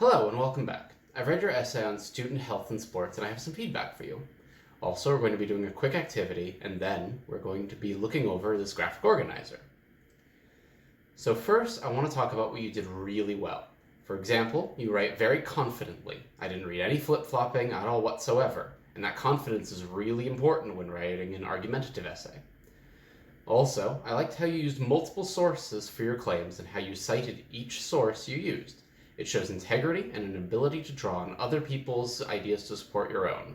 Hello and welcome back. I've read your essay on student health and sports and I have some feedback for you. Also, we're going to be doing a quick activity and then we're going to be looking over this graphic organizer. So first, I want to talk about what you did really well. For example, you write very confidently. I didn't read any flip-flopping at all whatsoever, and that confidence is really important when writing an argumentative essay. Also, I liked how you used multiple sources for your claims and how you cited each source you used. It shows integrity and an ability to draw on other people's ideas to support your own.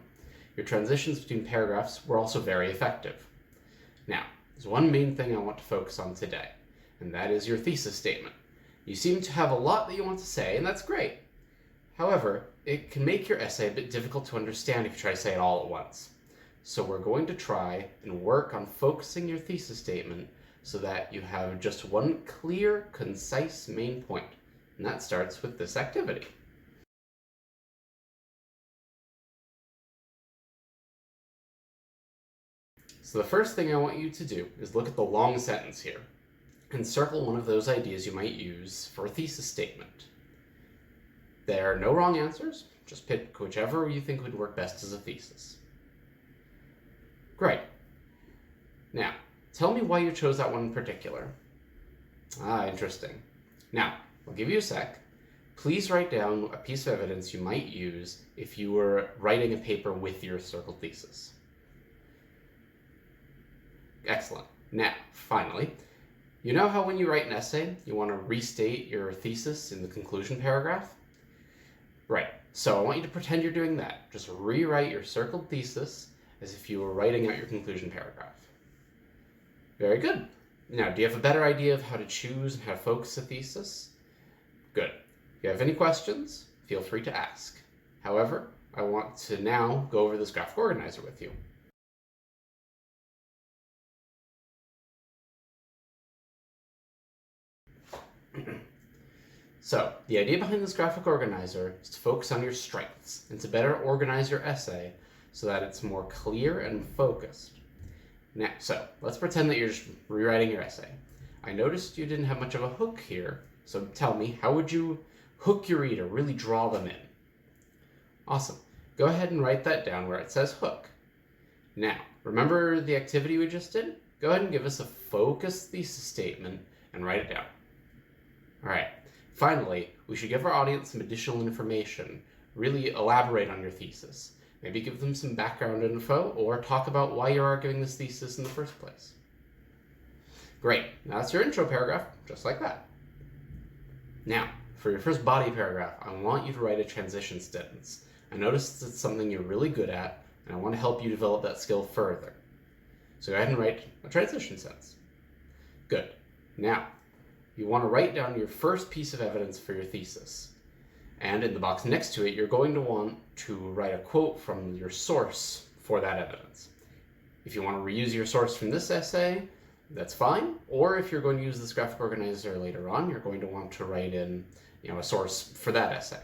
Your transitions between paragraphs were also very effective. Now, there's one main thing I want to focus on today, and that is your thesis statement. You seem to have a lot that you want to say, and that's great. However, it can make your essay a bit difficult to understand if you try to say it all at once. So we're going to try and work on focusing your thesis statement so that you have just one clear, concise main point. And that starts with this activity. So the first thing I want you to do is look at the long sentence here and circle one of those ideas you might use for a thesis statement. There are no wrong answers, just pick whichever you think would work best as a thesis. Great. Now, tell me why you chose that one in particular. Interesting. Now, I'll give you a sec. Please write down a piece of evidence you might use if you were writing a paper with your circled thesis. Excellent. Now, finally, you know how when you write an essay, you want to restate your thesis in the conclusion paragraph? Right. So I want you to pretend you're doing that. Just rewrite your circled thesis as if you were writing out your conclusion paragraph. Very good. Now, do you have a better idea of how to choose and how to focus a thesis? Good. If you have any questions, feel free to ask. However, I want to now go over this graphic organizer with you. So, the idea behind this graphic organizer is to focus on your strengths and to better organize your essay so that it's more clear and focused. Now, so let's pretend that you're just rewriting your essay. I noticed you didn't have much of a hook here, so tell me, how would you hook your reader, really draw them in? Awesome. Go ahead and write that down where it says hook. Now, remember the activity we just did? Go ahead and give us a focused thesis statement and write it down. All right. Finally, we should give our audience some additional information. Really elaborate on your thesis. Maybe give them some background info or talk about why you're arguing this thesis in the first place. Great. Now that's your intro paragraph, just like that. Now, for your first body paragraph, I want you to write a transition sentence. I noticed it's something you're really good at, and I want to help you develop that skill further. So go ahead and write a transition sentence. Good. Now, you want to write down your first piece of evidence for your thesis. And in the box next to it, you're going to want to write a quote from your source for that evidence. If you want to reuse your source from this essay, that's fine. Or if you're going to use this graphic organizer later on, you're going to want to write in, a source for that essay.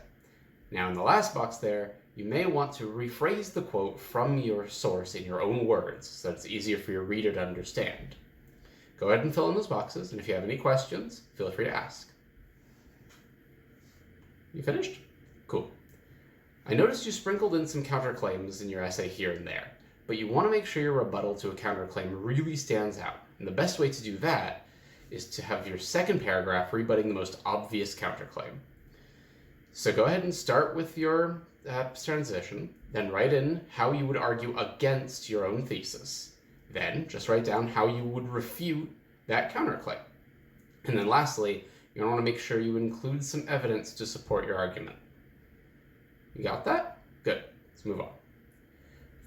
Now in the last box there, you may want to rephrase the quote from your source in your own words so that it's easier for your reader to understand. Go ahead and fill in those boxes, and if you have any questions, feel free to ask. You finished? Cool. I noticed you sprinkled in some counterclaims in your essay here and there, but you want to make sure your rebuttal to a counterclaim really stands out. And the best way to do that is to have your second paragraph rebutting the most obvious counterclaim. So go ahead and start with your transition, then write in how you would argue against your own thesis. Then just write down how you would refute that counterclaim. And then lastly, you want to make sure you include some evidence to support your argument. You got that? Good. Let's move on.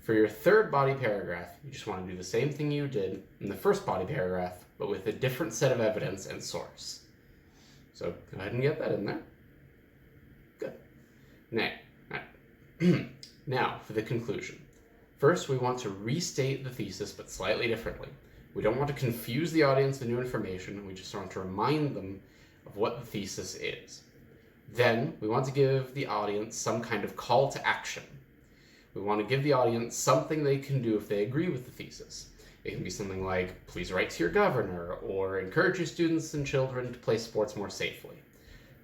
For your third body paragraph, you just want to do the same thing you did in the first body paragraph, but with a different set of evidence and source. So go ahead and get that in there. Good. Now, for the conclusion. First, we want to restate the thesis, but slightly differently. We don't want to confuse the audience with new information. We just want to remind them of what the thesis is. Then, we want to give the audience some kind of call to action. We want to give the audience something they can do if they agree with the thesis. It can be something like, please write to your governor, or encourage your students and children to play sports more safely.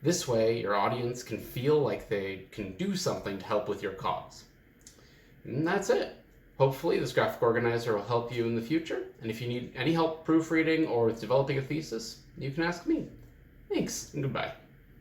This way, your audience can feel like they can do something to help with your cause. And that's it. Hopefully, this graphic organizer will help you in the future, and if you need any help proofreading or with developing a thesis, you can ask me. Thanks, and goodbye.